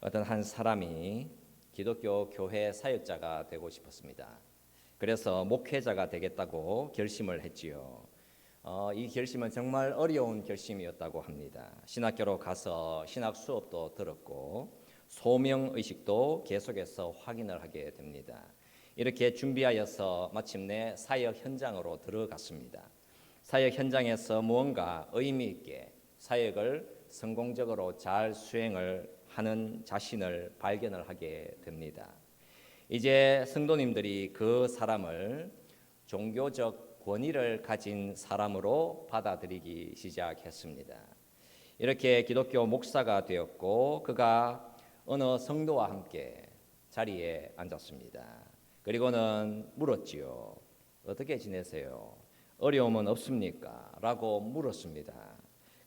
어떤 한 사람이 기독교 교회 사역자가 되고 싶었습니다. 그래서 목회자가 되겠다고 결심을 했지요. 이 결심은 정말 어려운 결심이었다고 합니다. 신학교로 가서 신학 수업도 들었고 소명의식도 계속해서 확인을 하게 됩니다. 이렇게 준비하여서 마침내 사역 현장으로 들어갔습니다. 사역 현장에서 무언가 의미 있게 사역을 성공적으로 잘 수행을 하는 자신을 발견을 하게 됩니다. 이제 성도님들이 그 사람을 종교적 권위를 가진 사람으로 받아들이기 시작했습니다. 이렇게 기독교 목사가 되었고 그가 어느 성도와 함께 자리에 앉았습니다. 그리고는 물었지요. 어떻게 지내세요? 어려움은 없습니까? 라고 물었습니다.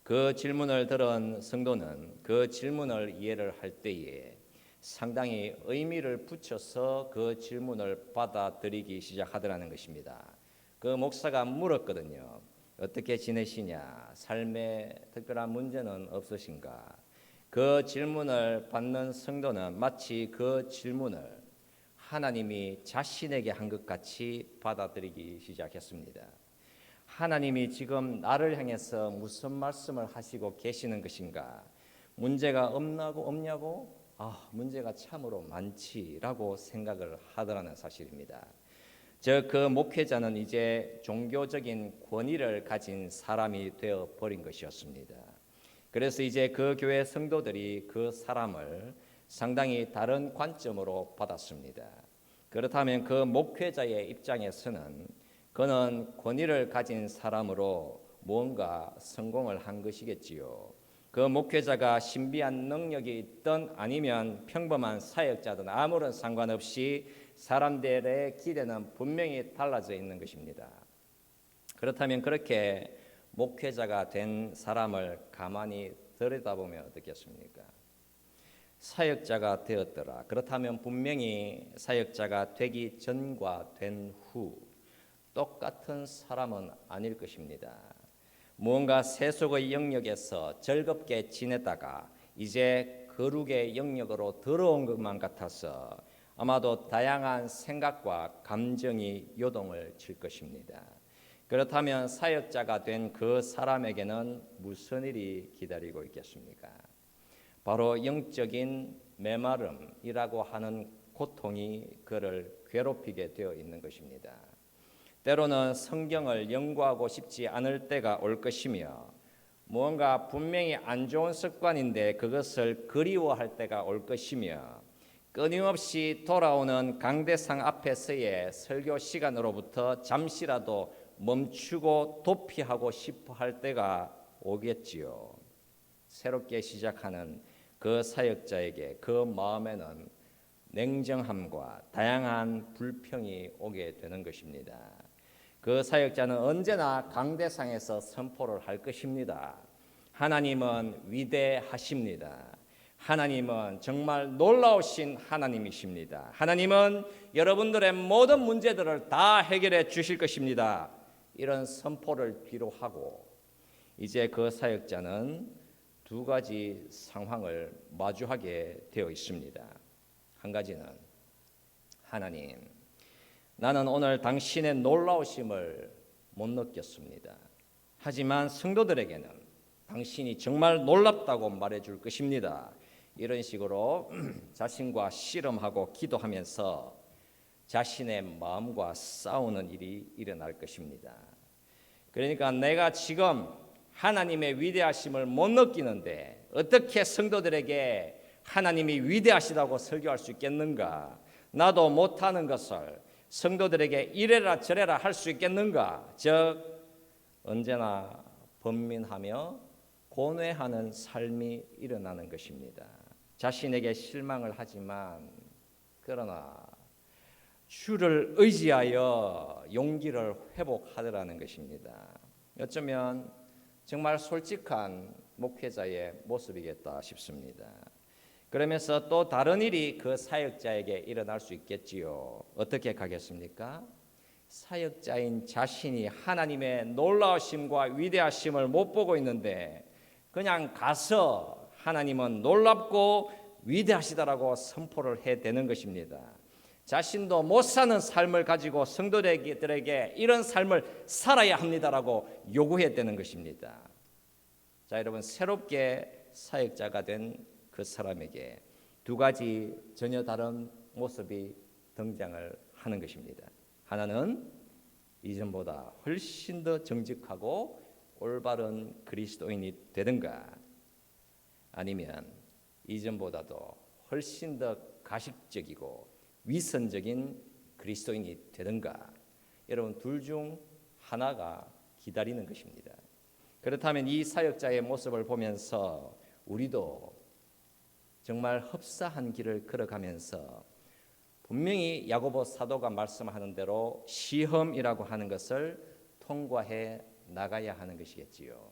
그 질문을 들은 성도는 그 질문을 이해를 할 때에 상당히 의미를 붙여서 그 질문을 받아들이기 시작하더라는 것입니다. 그 목사가 물었거든요. 어떻게 지내시냐? 삶에 특별한 문제는 없으신가? 그 질문을 받는 성도는 마치 그 질문을 하나님이 자신에게 한 것 같이 받아들이기 시작했습니다. 하나님이 지금 나를 향해서 무슨 말씀을 하시고 계시는 것인가? 문제가 없냐고? 문제가 참으로 많지라고 생각을 하더라는 사실입니다. 그 목회자는 이제 종교적인 권위를 가진 사람이 되어 버린 것이었습니다. 그래서 이제 그 교회 성도들이 그 사람을 상당히 다른 관점으로 받았습니다. 그렇다면 그 목회자의 입장에서는 그는 권위를 가진 사람으로 무언가 성공을 한 것이겠지요. 그 목회자가 신비한 능력이 있든 아니면 평범한 사역자든 아무런 상관없이 사람들의 기대는 분명히 달라져 있는 것입니다. 그렇다면 그렇게 목회자가 된 사람을 가만히 들여다보면 어떻겠습니까? 사역자가 되었더라. 그렇다면 분명히 사역자가 되기 전과 된 후 똑같은 사람은 아닐 것입니다. 무언가 세속의 영역에서 즐겁게 지내다가 이제 거룩의 영역으로 들어온 것만 같아서 아마도 다양한 생각과 감정이 요동을 칠 것입니다. 그렇다면 사역자가 된 그 사람에게는 무슨 일이 기다리고 있겠습니까? 바로 영적인 메마름이라고 하는 고통이 그를 괴롭히게 되어 있는 것입니다. 때로는 성경을 연구하고 싶지 않을 때가 올 것이며 무언가 분명히 안 좋은 습관인데 그것을 그리워할 때가 올 것이며 끊임없이 돌아오는 강대상 앞에서의 설교 시간으로부터 잠시라도 멈추고 도피하고 싶어 할 때가 오겠지요. 새롭게 시작하는 그 사역자에게 그 마음에는 냉정함과 다양한 불평이 오게 되는 것입니다. 그 사역자는 언제나 강대상에서 선포를 할 것입니다. 하나님은 위대하십니다. 하나님은 정말 놀라우신 하나님이십니다. 하나님은 여러분들의 모든 문제들을 다 해결해 주실 것입니다. 이런 선포를 뒤로 하고 이제 그 사역자는 두 가지 상황을 마주하게 되어 있습니다. 한 가지는 하나님, 나는 오늘 당신의 놀라우심을 못 느꼈습니다. 하지만 성도들에게는 당신이 정말 놀랍다고 말해줄 것입니다. 이런 식으로 자신과 씨름하고 기도하면서 자신의 마음과 싸우는 일이 일어날 것입니다. 그러니까 내가 지금 하나님의 위대하심을 못 느끼는데 어떻게 성도들에게 하나님이 위대하시다고 설교할 수 있겠는가? 나도 못하는 것을 성도들에게 이래라 저래라 할 수 있겠는가? 즉 언제나 번민하며 고뇌하는 삶이 일어나는 것입니다. 자신에게 실망을 하지만 그러나 주를 의지하여 용기를 회복하더라는 것입니다. 어쩌면 정말 솔직한 목회자의 모습이겠다 싶습니다. 그러면서 또 다른 일이 그 사역자에게 일어날 수 있겠지요. 어떻게 가겠습니까? 사역자인 자신이 하나님의 놀라우심과 위대하심을 못 보고 있는데 그냥 가서 하나님은 놀랍고 위대하시다라고 선포를 해대는 것입니다. 자신도 못 사는 삶을 가지고 성도들에게 이런 삶을 살아야 합니다라고 요구해대는 것입니다. 자, 여러분, 새롭게 사역자가 된 그 사람에게 두 가지 전혀 다른 모습이 등장을 하는 것입니다. 하나는 이전보다 훨씬 더 정직하고 올바른 그리스도인이 되든가, 아니면 이전보다도 훨씬 더 가식적이고 위선적인 그리스도인이 되든가, 여러분, 둘 중 하나가 기다리는 것입니다. 그렇다면 이 사역자의 모습을 보면서 우리도 정말 흡사한 길을 걸어가면서 분명히 야고보 사도가 말씀하는 대로 시험이라고 하는 것을 통과해 나가야 하는 것이겠지요.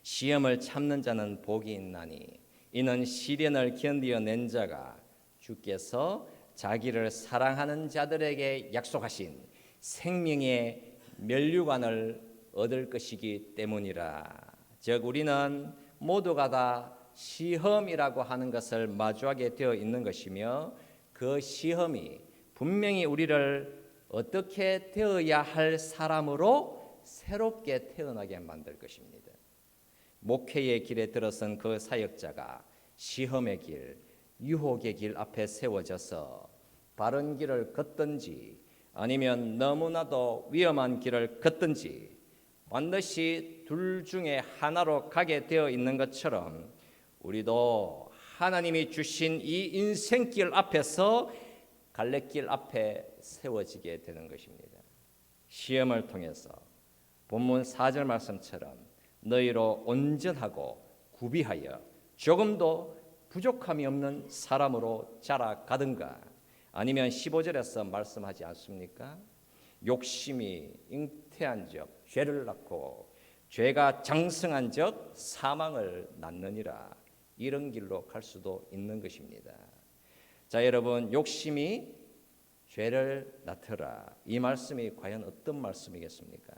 시험을 참는 자는 복이 있나니 이는 시련을 견디어낸 자가 주께서 자기를 사랑하는 자들에게 약속하신 생명의 면류관을 얻을 것이기 때문이라. 즉, 우리는 모두가 다 시험이라고 하는 것을 마주하게 되어 있는 것이며, 그 시험이 분명히 우리를 어떻게 되어야 할 사람으로 새롭게 태어나게 만들 것입니다. 목회의 길에 들어선 그 사역자가 시험의 길, 유혹의 길 앞에 세워져서 바른 길을 걷든지 아니면 너무나도 위험한 길을 걷든지 반드시 둘 중에 하나로 가게 되어 있는 것처럼 우리도 하나님이 주신 이 인생길 앞에서 갈래길 앞에 세워지게 되는 것입니다. 시험을 통해서 본문 4절 말씀처럼 너희로 온전하고 구비하여 조금도 부족함이 없는 사람으로 자라가든가, 아니면 15절에서 말씀하지 않습니까? 욕심이 잉태한 적 죄를 낳고 죄가 장성한 적 사망을 낳느니라. 이런 길로 갈 수도 있는 것입니다. 자, 여러분, 욕심이 죄를 낳더라. 이 말씀이 과연 어떤 말씀이겠습니까?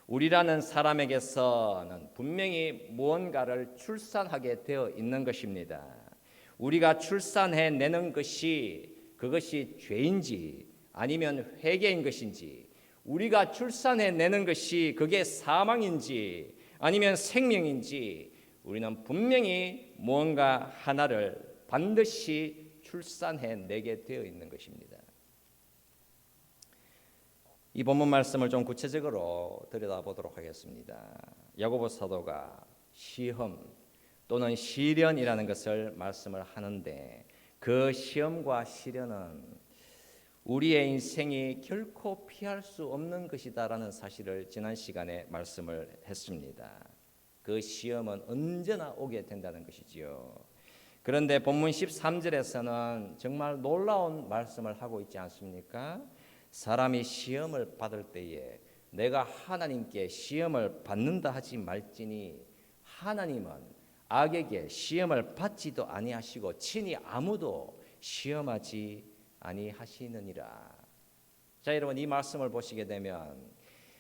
우리라는 사람에게서는 분명히 무언가를 출산하게 되어 있는 것입니다. 우리가 출산해내는 것이 그것이 죄인지 아니면 회개인 것인지, 우리가 출산해내는 것이 그게 사망인지 아니면 생명인지, 우리는 분명히 무언가 하나를 반드시 출산해내게 되어 있는 것입니다. 이 본문 말씀을 좀 구체적으로 들여다보도록 하겠습니다. 야고보 사도가 시험 또는 시련이라는 것을 말씀을 하는데, 그 시험과 시련은 우리의 인생이 결코 피할 수 없는 것이다라는 사실을 지난 시간에 말씀을 했습니다. 그 시험은 언제나 오게 된다는 것이지요. 그런데 본문 13절에서는 정말 놀라운 말씀을 하고 있지 않습니까? 사람이 시험을 받을 때에 내가 하나님께 시험을 받는다 하지 말지니 하나님은 악에게 시험을 받지도 아니하시고 친히 아무도 시험하지 아니하시느니라. 자, 여러분, 이 말씀을 보시게 되면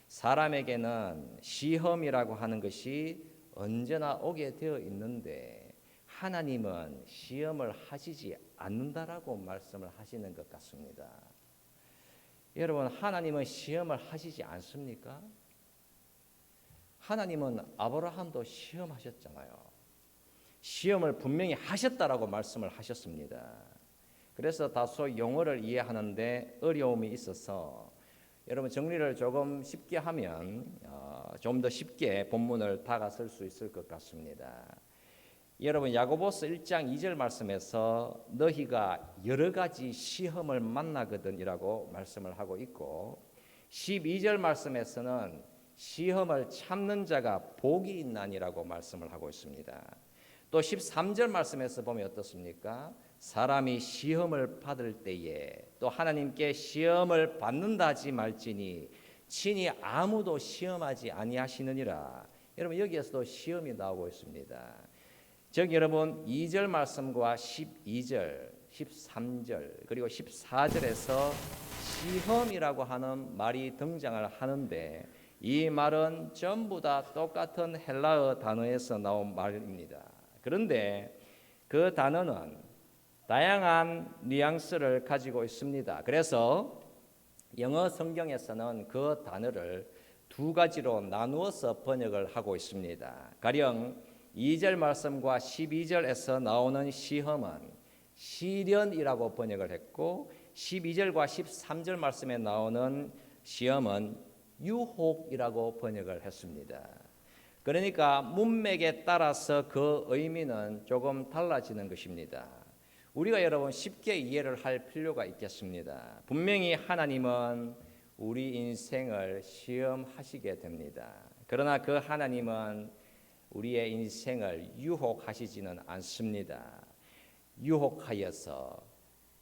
사람에게는 시험이라고 하는 것이 언제나 오게 되어 있는데 하나님은 시험을 하시지 않는다라고 말씀을 하시는 것 같습니다. 여러분, 하나님은 시험을 하시지 않습니까? 하나님은 아브라함도 시험하셨잖아요. 시험을 분명히 하셨다라고 말씀을 하셨습니다. 그래서 다소 용어를 이해하는데 어려움이 있어서 여러분, 정리를 조금 쉽게 하면 좀 더 쉽게 본문을 다가설 수 있을 것 같습니다. 여러분, 야고보서 1장 2절 말씀에서 너희가 여러 가지 시험을 만나거든이라고 말씀을 하고 있고, 12절 말씀에서는 시험을 참는 자가 복이 있나니라고 말씀을 하고 있습니다. 또 13절 말씀에서 보면 어떻습니까? 사람이 시험을 받을 때에 또 하나님께 시험을 받는다 하지 말지니 친히 아무도 시험하지 아니하시느니라. 여러분, 여기에서도 시험이 나오고 있습니다. 즉, 여러분, 2절 말씀과 12절, 13절 그리고 14절에서 시험이라고 하는 말이 등장을 하는데, 이 말은 전부 다 똑같은 헬라어 단어에서 나온 말입니다. 그런데 그 단어는 다양한 뉘앙스를 가지고 있습니다. 그래서 영어 성경에서는 그 단어를 두 가지로 나누어서 번역을 하고 있습니다. 가령 2절 말씀과 12절에서 나오는 시험은 시련이라고 번역을 했고 12절과 13절 말씀에 나오는 시험은 유혹이라고 번역을 했습니다. 그러니까 문맥에 따라서 그 의미는 조금 달라지는 것입니다. 우리가 여러분 쉽게 이해를 할 필요가 있겠습니다. 분명히 하나님은 우리 인생을 시험하시게 됩니다. 그러나 그 하나님은 우리의 인생을 유혹하시지는 않습니다. 유혹하여서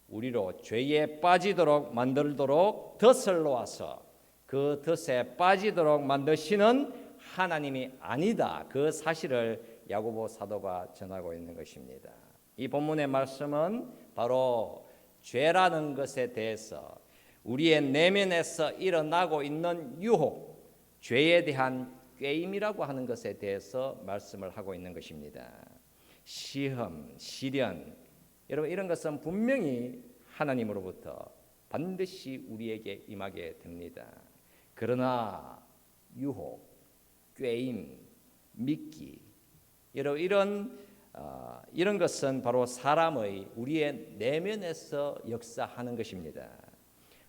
우리로 죄에 빠지도록 만들도록 덫을 놓아서 그 덫에 빠지도록 만드시는 하나님이 아니다. 그 사실을 야고보 사도가 전하고 있는 것입니다. 이 본문의 말씀은 바로 죄라는 것에 대해서 우리의 내면에서 일어나고 있는 유혹, 죄에 대한 꾀임이라고 하는 것에 대해서 말씀을 하고 있는 것입니다. 시험, 시련, 여러분 이런 것은 분명히 하나님으로부터 반드시 우리에게 임하게 됩니다. 그러나 유혹, 꾀임, 미끼, 여러분 이런 것은 바로 사람의 우리의 내면에서 역사하는 것입니다.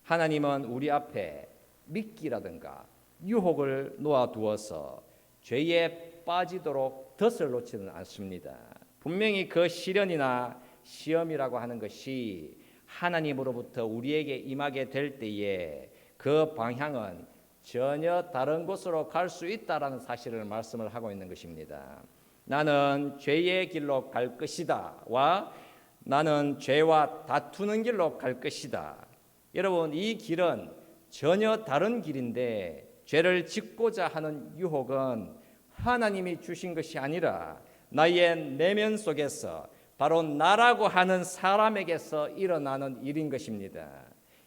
하나님은 우리 앞에 미끼라든가 유혹을 놓아두어서 죄에 빠지도록 덫을 놓지는 않습니다. 분명히 그 시련이나 시험이라고 하는 것이 하나님으로부터 우리에게 임하게 될 때에 그 방향은 전혀 다른 곳으로 갈 수 있다라는 사실을 말씀을 하고 있는 것입니다. 나는 죄의 길로 갈 것이다 와 나는 죄와 다투는 길로 갈 것이다. 여러분 이 길은 전혀 다른 길인데 죄를 짓고자 하는 유혹은 하나님이 주신 것이 아니라 나의 내면 속에서 바로 나라고 하는 사람에게서 일어나는 일인 것입니다.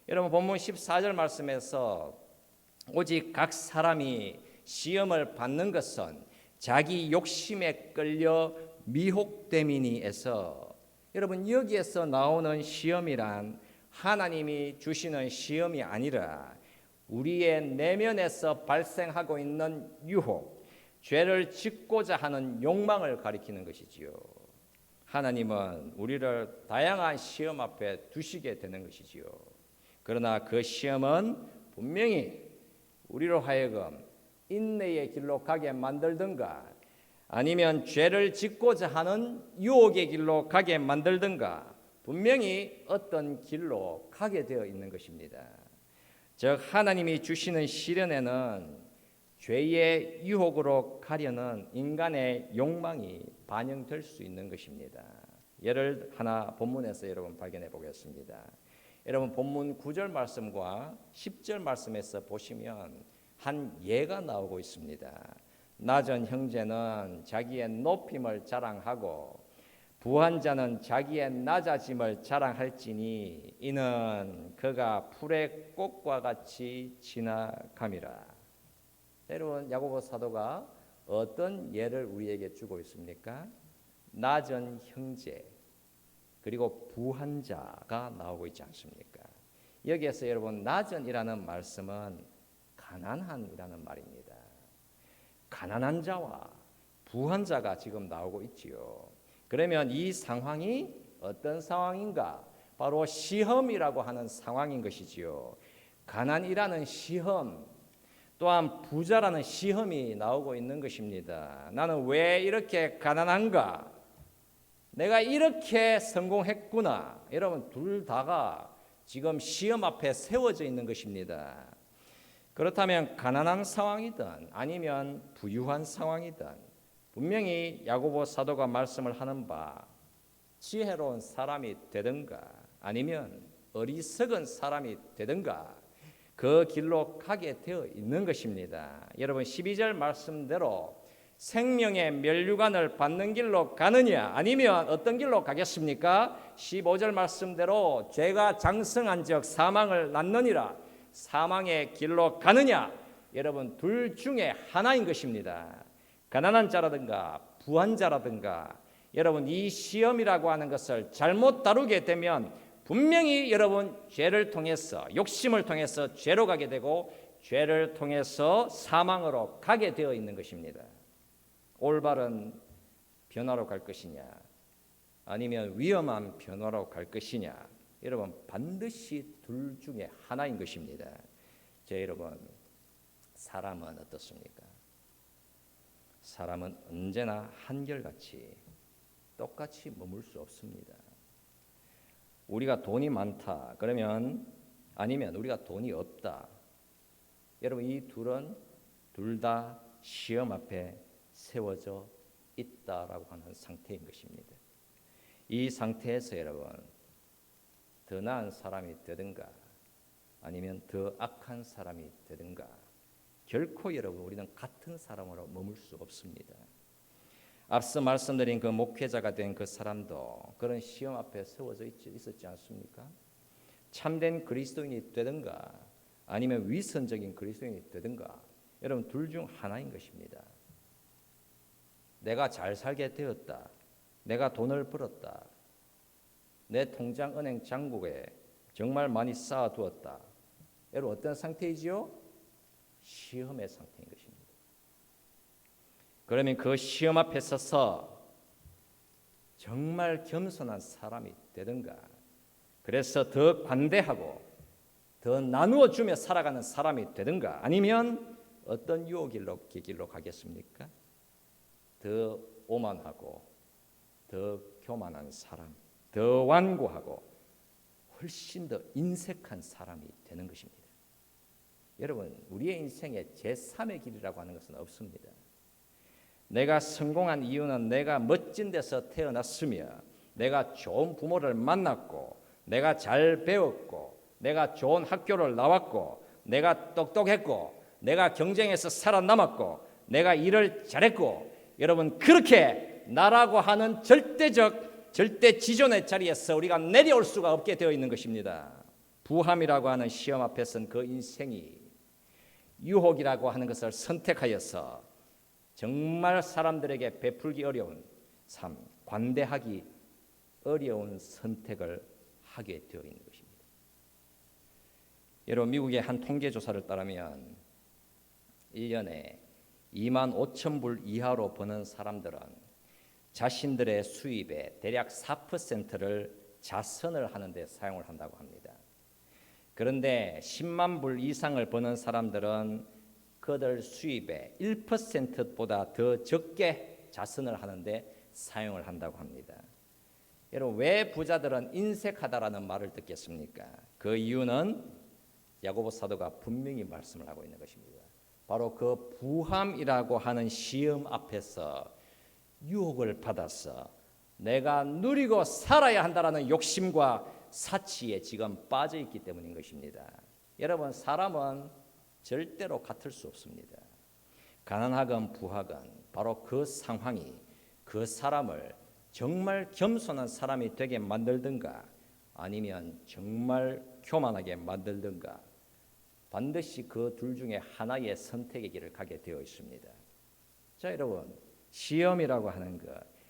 여러분 본문 14절 말씀에서 오직 각 사람이 시험을 받는 것은 자기 욕심에 끌려 미혹됨이니에서 여러분 여기에서 나오는 시험이란 하나님이 주시는 시험이 아니라 우리의 내면에서 발생하고 있는 유혹, 죄를 짓고자 하는 욕망을 가리키는 것이지요. 하나님은 우리를 다양한 시험 앞에 두시게 되는 것이지요. 그러나 그 시험은 분명히 우리로 하여금 인내의 길로 가게 만들든가 아니면 죄를 짓고자 하는 유혹의 길로 가게 만들든가 분명히 어떤 길로 가게 되어 있는 것입니다. 즉 하나님이 주시는 시련에는 죄의 유혹으로 가려는 인간의 욕망이 반영될 수 있는 것입니다. 예를 하나 본문에서 여러분 발견해 보겠습니다. 여러분 본문 9절 말씀과 10절 말씀에서 보시면 한 예가 나오고 있습니다. 낮은 형제는 자기의 높임을 자랑하고 부한 자는 자기의 낮아짐을 자랑할지니 이는 그가 풀의 꽃과 같이 지나감이라. 여러분 야고보 사도가 어떤 예를 우리에게 주고 있습니까? 낮은 형제 그리고 부한 자가 나오고 있지 않습니까? 여기에서 여러분 낮은이라는 말씀은 가난한이라는 말입니다. 가난한 자와 부한 자가 지금 나오고 있지요. 그러면 이 상황이 어떤 상황인가? 바로 시험이라고 하는 상황인 것이지요. 가난이라는 시험, 또한 부자라는 시험이 나오고 있는 것입니다. 나는 왜 이렇게 가난한가? 내가 이렇게 성공했구나. 여러분 둘 다가 지금 시험 앞에 세워져 있는 것입니다. 그렇다면 가난한 상황이든 아니면 부유한 상황이든 분명히 야고보 사도가 말씀을 하는 바 지혜로운 사람이 되든가 아니면 어리석은 사람이 되든가 그 길로 가게 되어 있는 것입니다. 여러분 12절 말씀대로 생명의 면류관을 받는 길로 가느냐 아니면 어떤 길로 가겠습니까? 15절 말씀대로 죄가 장성한 즉 사망을 낳느니라 사망의 길로 가느냐? 여러분 둘 중에 하나인 것입니다. 가난한 자라든가 부한 자라든가 여러분 이 시험이라고 하는 것을 잘못 다루게 되면 분명히 여러분 죄를 통해서 욕심을 통해서 죄로 가게 되고 죄를 통해서 사망으로 가게 되어 있는 것입니다. 올바른 변화로 갈 것이냐 아니면 위험한 변화로 갈 것이냐 여러분 반드시 둘 중에 하나인 것입니다. 여러분 사람은 어떻습니까? 사람은 언제나 한결같이 똑같이 머물 수 없습니다. 우리가 돈이 많다 그러면 아니면 우리가 돈이 없다. 여러분 이 둘은 둘 다 시험 앞에 세워져 있다라고 하는 상태인 것입니다. 이 상태에서 여러분 더 나은 사람이 되든가 아니면 더 악한 사람이 되든가 결코 여러분 우리는 같은 사람으로 머물 수 없습니다. 앞서 말씀드린 그 목회자가 된 그 사람도 그런 시험 앞에 세워져 있었지 않습니까? 참된 그리스도인이 되든가 아니면 위선적인 그리스도인이 되든가 여러분 둘 중 하나인 것입니다. 내가 잘 살게 되었다. 내가 돈을 벌었다. 내 통장 은행 잔고에 정말 많이 쌓아두었다. 여러분 어떤 상태이지요? 시험의 상태인 것입니다. 그러면 그 시험 앞에 서서 정말 겸손한 사람이 되든가 그래서 더 관대하고 더 나누어 주며 살아가는 사람이 되든가 아니면 어떤 유혹길로 길로 가겠습니까? 더 오만하고 더 교만한 사람, 더 완고하고 훨씬 더 인색한 사람이 되는 것입니다. 여러분 우리의 인생에 제3의 길이라고 하는 것은 없습니다. 내가 성공한 이유는 내가 멋진 데서 태어났으며 내가 좋은 부모를 만났고 내가 잘 배웠고 내가 좋은 학교를 나왔고 내가 똑똑했고 내가 경쟁에서 살아남았고 내가 일을 잘했고 여러분 그렇게 나라고 하는 절대 지존의 자리에서 우리가 내려올 수가 없게 되어 있는 것입니다. 부함이라고 하는 시험 앞에서는 그 인생이 유혹이라고 하는 것을 선택하여서 정말 사람들에게 베풀기 어려운 삶, 관대하기 어려운 선택을 하게 되어 있는 것입니다. 여러분 미국의 한 통계조사를 따르면 1년에 2만 5천 불 이하로 버는 사람들은 자신들의 수입의 대략 4%를 자선을 하는 데 사용을 한다고 합니다. 그런데 10만 불 이상을 버는 사람들은 그들 수입의 1%보다 더 적게 자선을 하는데 사용을 한다고 합니다. 여러분 왜 부자들은 인색하다라는 말을 듣겠습니까? 그 이유는 야고보 사도가 분명히 말씀을 하고 있는 것입니다. 바로 그 부함이라고 하는 시험 앞에서 유혹을 받아서 내가 누리고 살아야 한다라는 욕심과 사치에 지금 빠져 있기 때문인 것입니다. 여러분 사람은 절대로 같을 수 없습니다. 가난하건 부하건 바로 그 상황이 그 사람을 정말 겸손한 사람이 되게 만들든가 아니면 정말 교만하게 만들든가 반드시 그 둘 중에 하나의 선택의 길을 가게 되어 있습니다. 자 여러분 시험이라고 하는 것,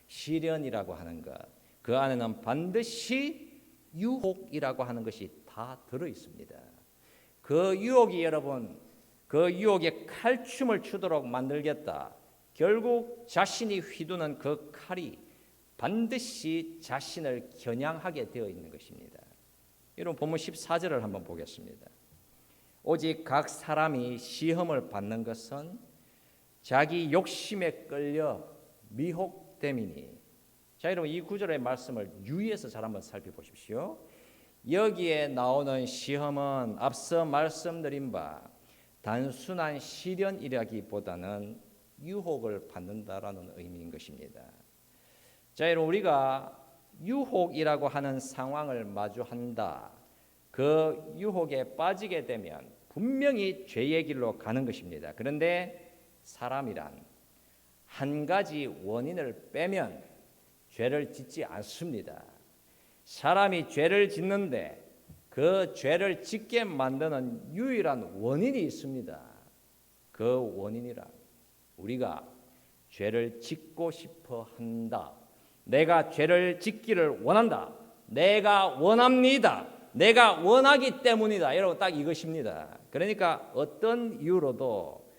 시련이라고 하는 것, 그 안에는 반드시 유혹이라고 하는 것이 다 들어 있습니다. 그 유혹이 여러분, 그 유혹에 칼춤을 추도록 만들겠다. 결국 자신이 휘두는 그 칼이 반드시 자신을 겨냥하게 되어 있는 것입니다. 여러분 본문 14절을 한번 보겠습니다. 오직 각 사람이 시험을 받는 것은 자기 욕심에 끌려 미혹됨이니. 자 여러분 이 구절의 말씀을 유의해서 잘 한번 살펴보십시오. 여기에 나오는 시험은 앞서 말씀드린 바 단순한 시련이라기보다는 유혹을 받는다라는 의미인 것입니다. 자 여러분 우리가 유혹이라고 하는 상황을 마주한다. 그 유혹에 빠지게 되면 분명히 죄의 길로 가는 것입니다. 그런데 사람이란 한 가지 원인을 빼면 죄를 짓지 않습니다. 사람이 죄를 짓는데 그 죄를 짓게 만드는 유일한 원인이 있습니다. 그 원인이란 우리가 죄를 짓고 싶어 한다. 내가 죄를 짓기를 원한다. 내가 원합니다. 내가 원하기 때문이다. 여러분 딱 이것입니다. 그러니까 어떤 이유로도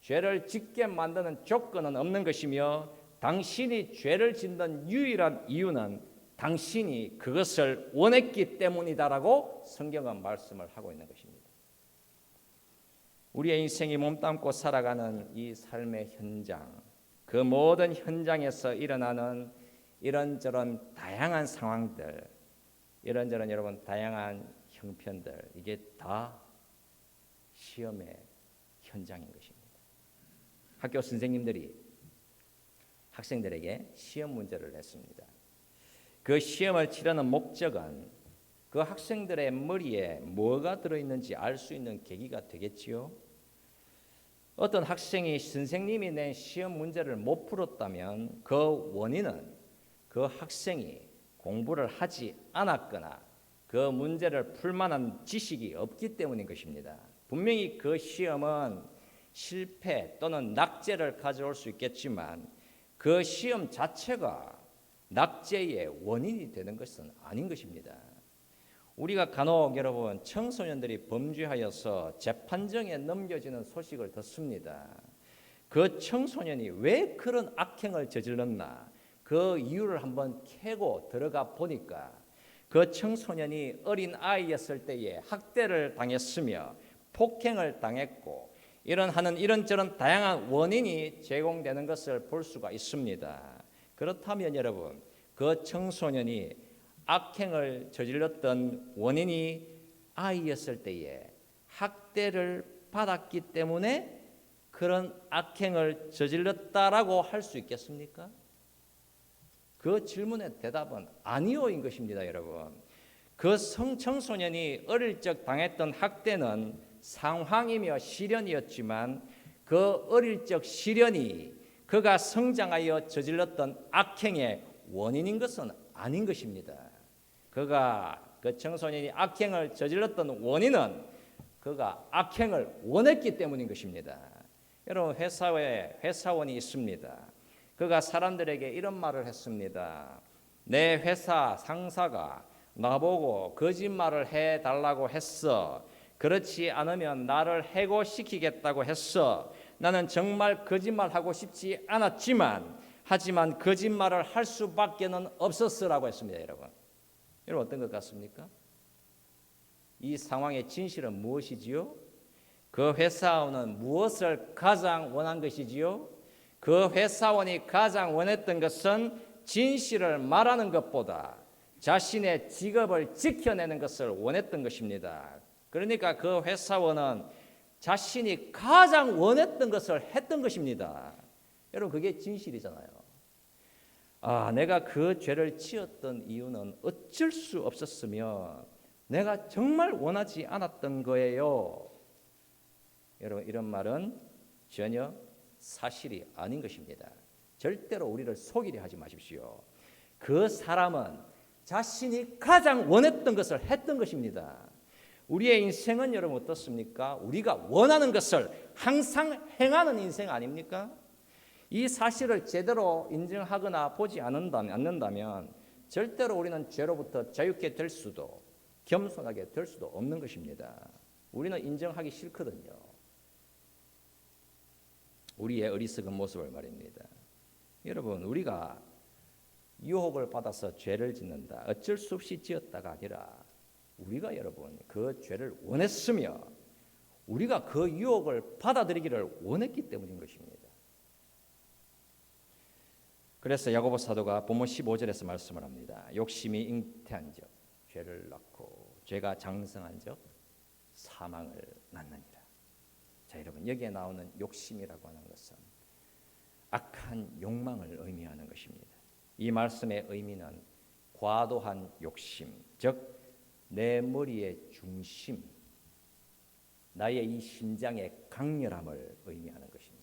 죄를 짓게 만드는 조건은 없는 것이며 당신이 죄를 짓는 유일한 이유는 당신이 그것을 원했기 때문이다라고 성경은 말씀을 하고 있는 것입니다. 우리의 인생이 몸담고 살아가는 이 삶의 현장, 그 모든 현장에서 일어나는 이런저런 다양한 상황들, 이런저런 여러분 다양한 형편들, 이게 다 시험의 현장인 것입니다. 학교 선생님들이 학생들에게 시험 문제를 냈습니다. 그 시험을 치르는 목적은 그 학생들의 머리에 뭐가 들어있는지 알 수 있는 계기가 되겠지요. 어떤 학생이 선생님이 낸 시험 문제를 못 풀었다면 그 원인은 그 학생이 공부를 하지 않았거나 그 문제를 풀 만한 지식이 없기 때문인 것입니다. 분명히 그 시험은 실패 또는 낙제를 가져올 수 있겠지만 그 시험 자체가 낙제의 원인이 되는 것은 아닌 것입니다. 우리가 간혹 여러분 청소년들이 범죄하여서 재판정에 넘겨지는 소식을 듣습니다. 그 청소년이 왜 그런 악행을 저질렀나 그 이유를 한번 캐고 들어가 보니까 그 청소년이 어린 아이였을 때에 학대를 당했으며 폭행을 당했고 이런저런 다양한 원인이 제공되는 것을 볼 수가 있습니다. 그렇다면 여러분 그 청소년이 악행을 저질렀던 원인이 아이였을 때에 학대를 받았기 때문에 그런 악행을 저질렀다라고 할 수 있겠습니까? 그 질문의 대답은 아니오인 것입니다, 여러분. 그 청소년이 어릴 적 당했던 학대는 상황이며 시련이었지만 그 어릴 적 시련이 그가 성장하여 저질렀던 악행의 원인인 것은 아닌 것입니다. 그 청소년이 악행을 저질렀던 원인은 그가 악행을 원했기 때문인 것입니다. 여러분 회사에 회사원이 있습니다. 그가 사람들에게 이런 말을 했습니다. 내 회사 상사가 나보고 거짓말을 해달라고 했어. 그렇지 않으면 나를 해고시키겠다고 했어. 나는 정말 거짓말하고 싶지 않았지만 하지만 거짓말을 할 수밖에는 없었으라고 했습니다. 여러분 어떤 것 같습니까? 이 상황의 진실은 무엇이지요? 그 회사원은 무엇을 가장 원한 것이지요? 그 회사원이 가장 원했던 것은 진실을 말하는 것보다 자신의 직업을 지켜내는 것을 원했던 것입니다. 그러니까 그 회사원은 자신이 가장 원했던 것을 했던 것입니다. 여러분 그게 진실이잖아요. 내가 그 죄를 지었던 이유는 어쩔 수 없었으며 내가 정말 원하지 않았던 거예요. 여러분 이런 말은 전혀 사실이 아닌 것입니다. 절대로 우리를 속이려 하지 마십시오. 그 사람은 자신이 가장 원했던 것을 했던 것입니다. 우리의 인생은 여러분 어떻습니까? 우리가 원하는 것을 항상 행하는 인생 아닙니까? 이 사실을 제대로 인정하거나 보지 않는다면 절대로 우리는 죄로부터 자유케 될 수도 겸손하게 될 수도 없는 것입니다. 우리는 인정하기 싫거든요. 우리의 어리석은 모습을 말입니다. 여러분 우리가 유혹을 받아서 죄를 짓는다. 어쩔 수 없이 지었다가 아니라 우리가 여러분 그 죄를 원했으며 우리가 그 유혹을 받아들이기를 원했기 때문인 것입니다. 그래서 야고보 사도가 본문 15절에서 말씀을 합니다. 욕심이 잉태한 적 죄를 낳고 죄가 장성한 적 사망을 낳느니라. 자 여러분 여기에 나오는 욕심이라고 하는 것은 악한 욕망을 의미하는 것입니다. 이 말씀의 의미는 과도한 욕심, 즉 내 머리의 중심, 나의 이 심장의 강렬함을 의미하는 것입니다.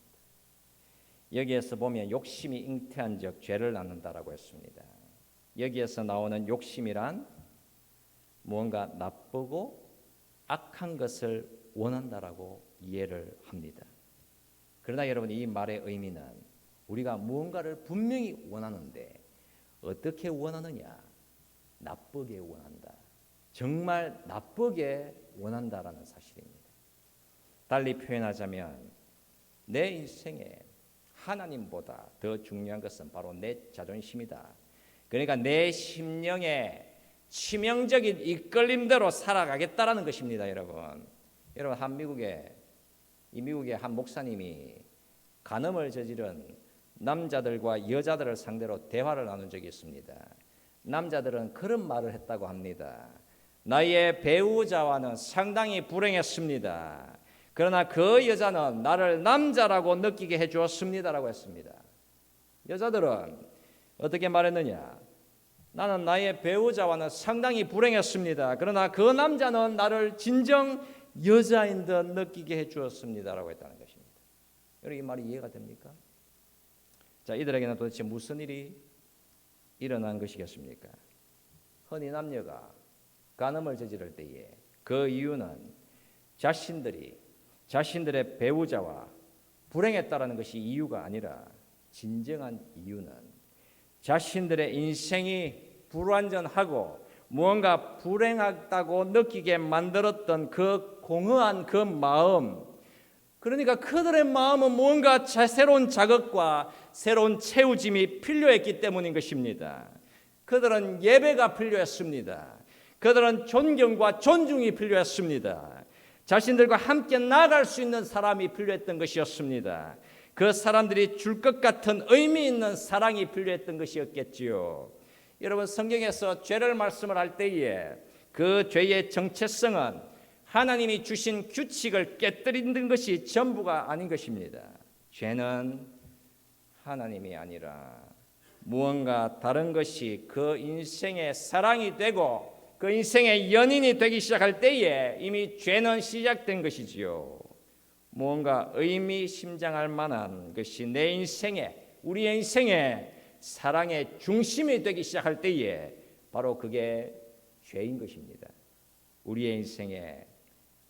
여기에서 보면 욕심이 잉태한 적 죄를 낳는다라고 했습니다. 여기에서 나오는 욕심이란 무언가 나쁘고 악한 것을 원한다라고 이해를 합니다. 그러나 여러분 이 말의 의미는 우리가 무언가를 분명히 원하는데 어떻게 원하느냐? 나쁘게 원한다. 정말 나쁘게 원한다라는 사실입니다. 달리 표현하자면 내 인생에 하나님보다 더 중요한 것은 바로 내 자존심이다. 그러니까 내 심령의 치명적인 이끌림대로 살아가겠다라는 것입니다, 여러분. 여러분, 미국의 한 목사님이 간음을 저지른 남자들과 여자들을 상대로 대화를 나눈 적이 있습니다. 남자들은 그런 말을 했다고 합니다. 나의 배우자와는 상당히 불행했습니다. 그러나 그 여자는 나를 남자라고 느끼게 해주었습니다라고 했습니다. 여자들은 어떻게 말했느냐? 나는 나의 배우자와는 상당히 불행했습니다. 그러나 그 남자는 나를 진정 여자인 듯 느끼게 해주었습니다라고 했다는 것입니다. 여러분, 이 말이 이해가 됩니까? 자, 이들에게는 도대체 무슨 일이 일어난 것이겠습니까? 흔히 남녀가 간음을 저지를 때에 그 이유는 자신들의 배우자와 불행했다라는 것이 이유가 아니라 진정한 이유는 자신들의 인생이 불완전하고 무언가 불행하다고 느끼게 만들었던 그 공허한 그 마음, 그러니까 그들의 마음은 무언가 새로운 자극과 새로운 채우짐이 필요했기 때문인 것입니다. 그들은 예배가 필요했습니다. 그들은 존경과 존중이 필요했습니다. 자신들과 함께 나아갈 수 있는 사람이 필요했던 것이었습니다. 그 사람들이 줄 것 같은 의미 있는 사랑이 필요했던 것이었겠지요. 여러분, 성경에서 죄를 말씀을 할 때에 그 죄의 정체성은 하나님이 주신 규칙을 깨뜨리는 것이 전부가 아닌 것입니다. 죄는 하나님이 아니라 무언가 다른 것이 그 인생의 사랑이 되고 그 인생의 연인이 되기 시작할 때에 이미 죄는 시작된 것이지요. 무언가 의미심장할 만한 것이 내 인생에, 우리의 인생에 사랑의 중심이 되기 시작할 때에 바로 그게 죄인 것입니다. 우리의 인생에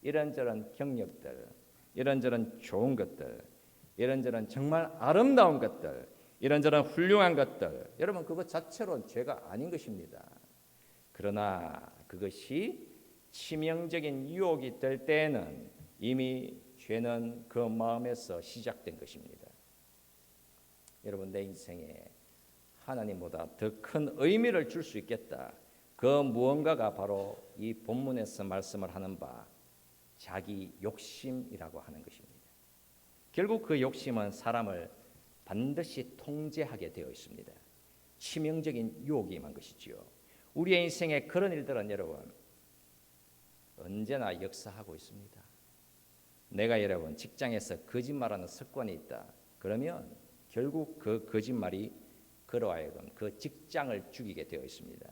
이런저런 경력들, 이런저런 좋은 것들, 이런저런 정말 아름다운 것들, 이런저런 훌륭한 것들, 여러분, 그것 자체로는 죄가 아닌 것입니다. 그러나 그것이 치명적인 유혹이 될 때에는 이미 죄는 그 마음에서 시작된 것입니다. 여러분, 내 인생에 하나님보다 더 큰 의미를 줄 수 있겠다. 그 무언가가 바로 이 본문에서 말씀을 하는 바 자기 욕심이라고 하는 것입니다. 결국 그 욕심은 사람을 반드시 통제하게 되어 있습니다. 치명적인 유혹이 임한 것이지요. 우리의 인생에 그런 일들은 여러분 언제나 역사하고 있습니다. 내가 여러분 직장에서 거짓말하는 습관이 있다. 그러면 결국 그 거짓말이 그로 하여금 그 직장을 죽이게 되어 있습니다.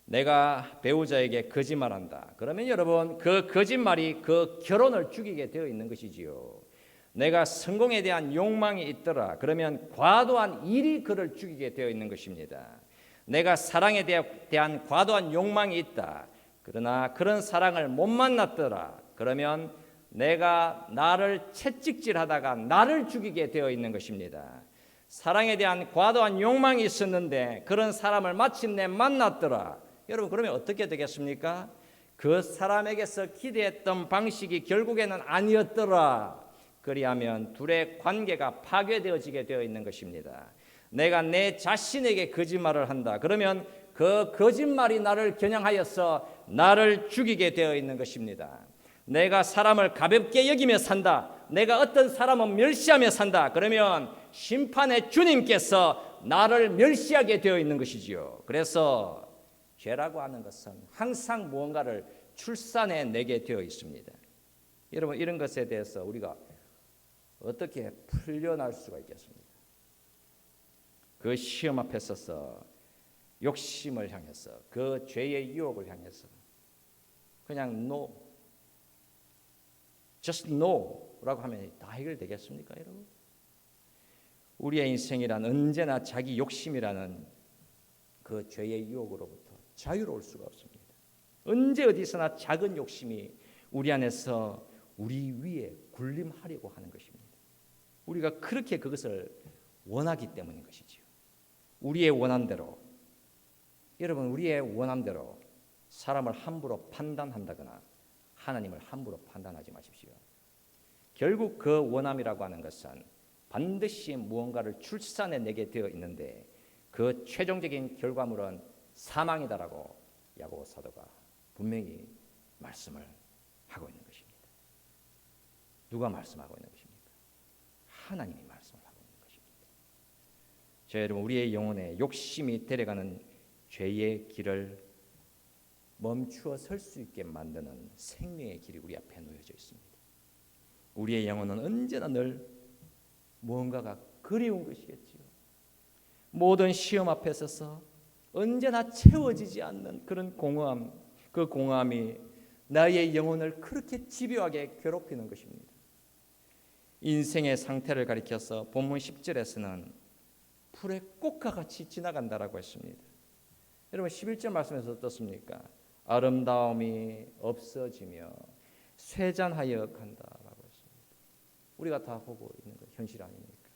내가 배우자에게 거짓말한다. 그러면 여러분 그 거짓말이 그 결혼을 죽이게 되어 있는 것이지요. 내가 성공에 대한 욕망이 있더라. 그러면 과도한 일이 그를 죽이게 되어 있는 것입니다. 내가 사랑에 대한 과도한 욕망이 있다. 그러나 그런 사랑을 못 만났더라. 그러면 내가 나를 채찍질하다가 나를 죽이게 되어 있는 것입니다. 사랑에 대한 과도한 욕망이 있었는데 그런 사람을 마침내 만났더라. 여러분, 그러면 어떻게 되겠습니까? 그 사람에게서 기대했던 방식이 결국에는 아니었더라. 그리하면 둘의 관계가 파괴되어지게 되어 있는 것입니다. 내가 내 자신에게 거짓말을 한다. 그러면 그 거짓말이 나를 겨냥하여서 나를 죽이게 되어 있는 것입니다. 내가 사람을 가볍게 여기며 산다. 내가 어떤 사람은 멸시하며 산다. 그러면 심판의 주님께서 나를 멸시하게 되어 있는 것이지요. 그래서 죄라고 하는 것은 항상 무언가를 출산해 내게 되어 있습니다. 여러분, 이런 것에 대해서 우리가 어떻게 풀려날 수가 있겠습니까? 그 시험 앞에 서서 욕심을 향해서 그 죄의 유혹을 향해서 그냥 no, just no라고 하면 다 해결되겠습니까, 여러분? 우리의 인생이란 언제나 자기 욕심이라는 그 죄의 유혹으로부터 자유로울 수가 없습니다. 언제 어디서나 작은 욕심이 우리 안에서 우리 위에 군림하려고 하는 것입니다. 우리가 그렇게 그것을 원하기 때문인 것이지요. 우리의 원함대로, 여러분 우리의 원함대로 사람을 함부로 판단한다거나 하나님을 함부로 판단하지 마십시오. 결국 그 원함이라고 하는 것은 반드시 무언가를 출산해내게 되어 있는데 그 최종적인 결과물은 사망이다라고 야고보 사도가 분명히 말씀을 하고 있는 것입니다. 누가 말씀하고 있는 것입니까? 하나님이 말씀을 하고 있는 것입니다. 자, 여러분 우리의 영혼에 욕심이 데려가는 죄의 길을 멈추어 설 수 있게 만드는 생명의 길이 우리 앞에 놓여져 있습니다. 우리의 영혼은 언제나 늘 무언가가 그리운 것이겠지요. 모든 시험 앞에 서서 언제나 채워지지 않는 그런 공허함, 그 공허함이 나의 영혼을 그렇게 집요하게 괴롭히는 것입니다. 인생의 상태를 가리켜서 본문 10절에서는 풀의 꽃과 같이 지나간다라고 했습니다. 여러분 11절 말씀에서 어떻습니까? 아름다움이 없어지며 쇠잔하여 간다라고 했습니다. 우리가 다 보고 있는 것 현실 아닙니까?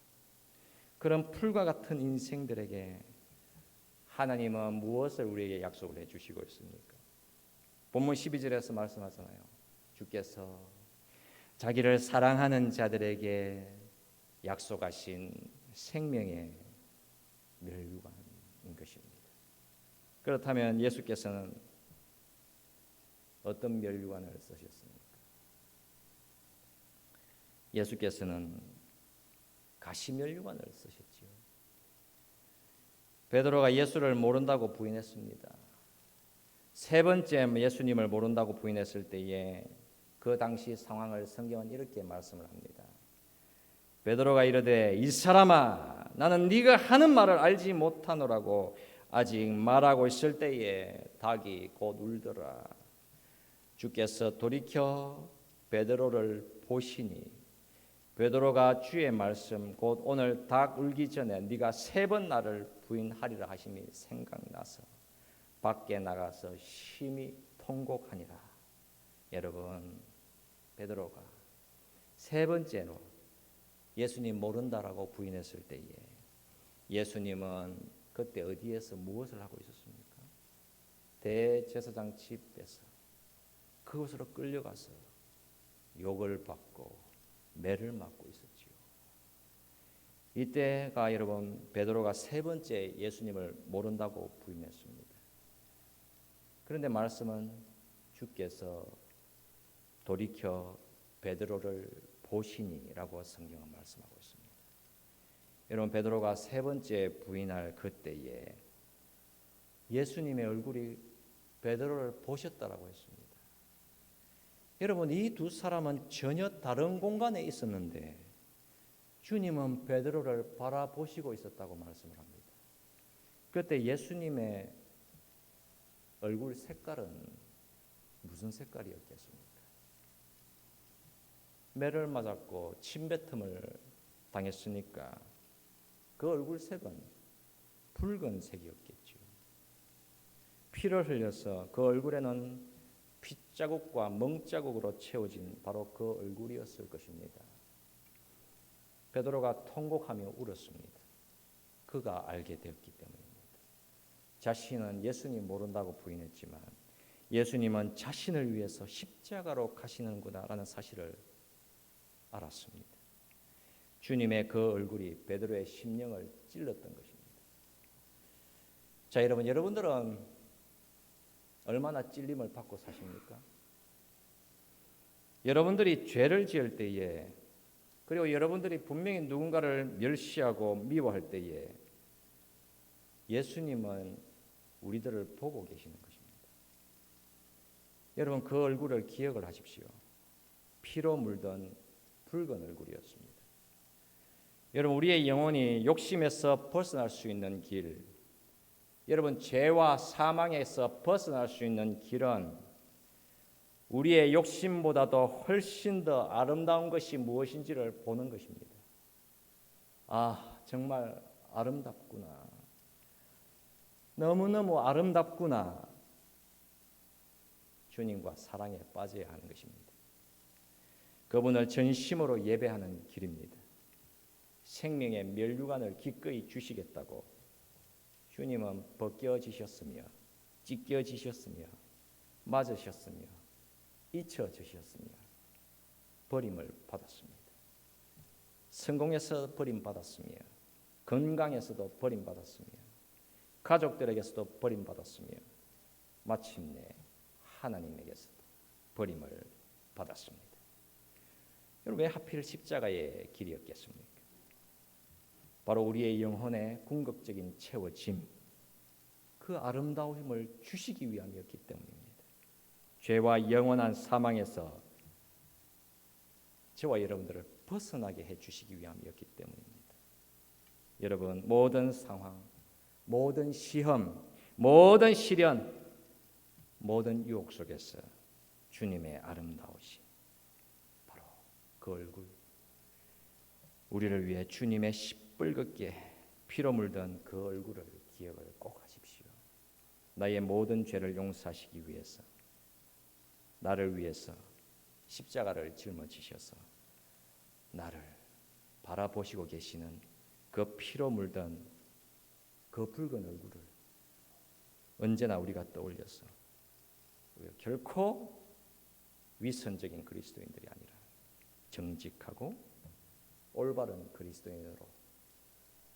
그런 풀과 같은 인생들에게 하나님은 무엇을 우리에게 약속을 해주시고 있습니까? 본문 12절에서 말씀하잖아요. 주께서 자기를 사랑하는 자들에게 약속하신 생명의 멸류관인 것입니다. 그렇다면 예수께서는 어떤 멸류관을 쓰셨습니까? 예수께서는 가시멸류관을 쓰셨지요. 베드로가 예수를 모른다고 부인했습니다. 세 번째 예수님을 모른다고 부인했을 때에 그 당시 상황을 성경은 이렇게 말씀을 합니다. 베드로가 이르되 이 사람아 나는 네가 하는 말을 알지 못하노라고 아직 말하고 있을 때에 닭이 곧 울더라. 주께서 돌이켜 베드로를 보시니 베드로가 주의 말씀 곧 오늘 닭 울기 전에 네가 3번 나를 부인하리라 하심이 생각나서 밖에 나가서 심히 통곡하니라. 여러분 베드로가 3번째로 예수님 모른다라고 부인했을 때에 예수님은 그때 어디에서 무엇을 하고 있었습니까? 대제사장 집에서 그곳으로 끌려가서 욕을 받고 매를 맞고 있었지요. 이때가 여러분 베드로가 3번째 예수님을 모른다고 부인했습니다. 그런데 말씀은 주께서 돌이켜 베드로를 보시니라고 성경은 말씀하고 있습니다. 여러분 베드로가 3번째 부인할 그때에 예수님의 얼굴이 베드로를 보셨다라고 했습니다. 여러분 이 두 사람은 전혀 다른 공간에 있었는데 주님은 베드로를 바라보시고 있었다고 말씀을 합니다. 그때 예수님의 얼굴 색깔은 무슨 색깔이었겠습니까? 매를 맞았고 침뱉음을 당했으니까 그 얼굴색은 붉은색이었겠죠. 피를 흘려서 그 얼굴에는 핏자국과 멍자국으로 채워진 바로 그 얼굴이었을 것입니다. 베드로가 통곡하며 울었습니다. 그가 알게 되었기 때문입니다. 자신은 예수님 모른다고 부인했지만 예수님은 자신을 위해서 십자가로 가시는구나라는 사실을 알았습니다. 주님의 그 얼굴이 베드로의 심령을 찔렀던 것입니다. 자, 여러분들은 얼마나 찔림을 받고 사십니까? 여러분들이 죄를 지을 때에 그리고 여러분들이 분명히 누군가를 멸시하고 미워할 때에 예수님은 우리들을 보고 계시는 것입니다. 여러분 그 얼굴을 기억을 하십시오. 피로 물든 붉은 얼굴이었습니다. 여러분 우리의 영혼이 욕심에서 벗어날 수 있는 길, 여러분 죄와 사망에서 벗어날 수 있는 길은 우리의 욕심보다도 훨씬 더 아름다운 것이 무엇인지를 보는 것입니다. 아, 정말 아름답구나. 너무너무 아름답구나. 주님과 사랑에 빠져야 하는 것입니다. 그분을 전심으로 예배하는 길입니다. 생명의 멸류관을 기꺼이 주시겠다고 주님은 벗겨지셨으며 찢겨지셨으며 맞으셨으며 잊혀지셨으며 버림을 받았습니다. 성공에서 버림받았으며 건강에서도 버림받았으며 가족들에게서도 버림받았으며 마침내 하나님에게서도 버림을 받았습니다. 여러분, 왜 하필 십자가의 길이었겠습니까? 바로 우리의 영혼의 궁극적인 채워짐, 그 아름다움을 주시기 위함이었기 때문입니다. 죄와 영원한 사망에서 저와 여러분들을 벗어나게 해주시기 위함이었기 때문입니다. 여러분, 모든 상황, 모든 시험, 모든 시련, 모든 유혹 속에서 주님의 아름다우신 바로 그 얼굴, 우리를 위해 주님의 시뻘겋게 피로 물든 그 얼굴을 기억을 꼭 하십시오. 나의 모든 죄를 용서하시기 위해서, 나를 위해서 십자가를 짊어지셔서 나를 바라보시고 계시는 그 피로 물든 그 붉은 얼굴을 언제나 우리가 떠올려서 우리가 결코 위선적인 그리스도인들이 아니라 정직하고 올바른 그리스도인으로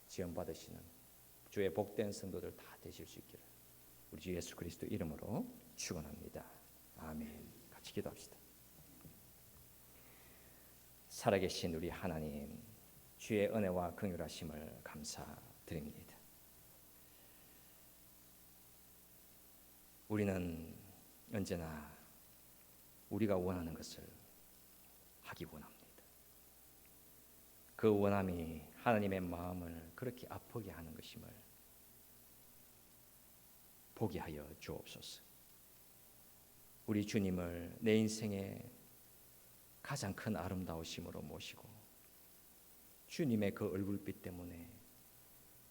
지원받으시는 주의 복된 성도들 다 되실 수 있기를 우리 주 예수 그리스도 이름으로 축원합니다. 아멘. 같이 기도합시다. 살아계신 우리 하나님, 주의 은혜와 긍휼하심을 감사드립니다. 우리는 언제나 우리가 원하는 것을 하기 원합니다. 그 원함이 하나님의 마음을 그렇게 아프게 하는 것임을 보게 하여 주옵소서. 우리 주님을 내 인생의 가장 큰 아름다우심으로 모시고 주님의 그 얼굴빛 때문에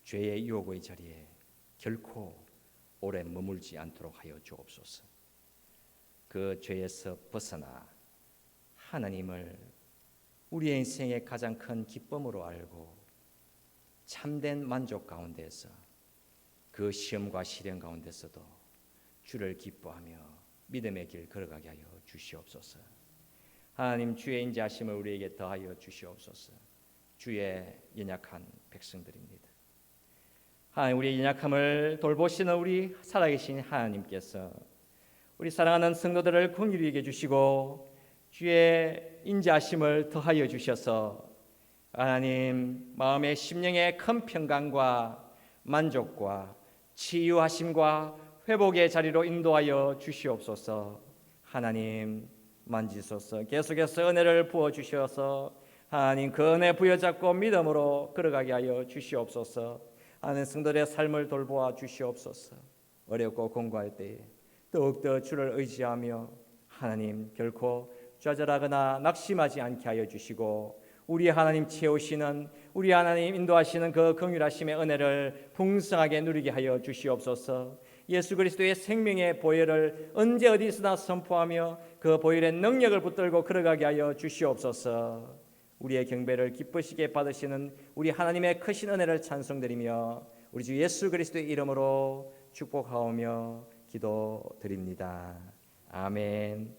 죄의 유혹의 자리에 결코 오래 머물지 않도록 하여 주옵소서. 그 죄에서 벗어나 하나님을 우리의 인생의 가장 큰 기쁨으로 알고 참된 만족 가운데서 그 시험과 시련 가운데서도 주를 기뻐하며 믿음의 길 걸어가게 하여 주시옵소서. 하나님, 주의 인자하심을 우리에게 더하여 주시옵소서. 주의 연약한 백성들입니다. 하나님, 우리의 연약함을 돌보시는 우리 살아계신 하나님께서 우리 사랑하는 성도들을 긍휼히 여겨 주시고 주의 인자하심을 더하여 주셔서 하나님 마음의 심령의 큰 평강과 만족과 치유하심과 회복의 자리로 인도하여 주시옵소서. 하나님 만지소서. 계속해서 은혜를 부어 주셔서 하나님 그 은혜 부여잡고 믿음으로 걸어가게 하여 주시옵소서. 하나님 성도들의 삶을 돌보아 주시옵소서. 어렵고 공고할 때에 더욱더 주를 의지하며 하나님 결코 좌절하거나 낙심하지 않게 하여 주시고 우리 하나님 채우시는 우리 하나님 인도하시는 그 긍휼하심의 은혜를 풍성하게 누리게 하여 주시옵소서. 예수 그리스도의 생명의 보혈을 언제 어디서나 선포하며 그 보혈의 능력을 붙들고 걸어가게 하여 주시옵소서. 우리의 경배를 기쁘시게 받으시는 우리 하나님의 크신 은혜를 찬송드리며 우리 주 예수 그리스도의 이름으로 축복하오며 기도드립니다. 아멘.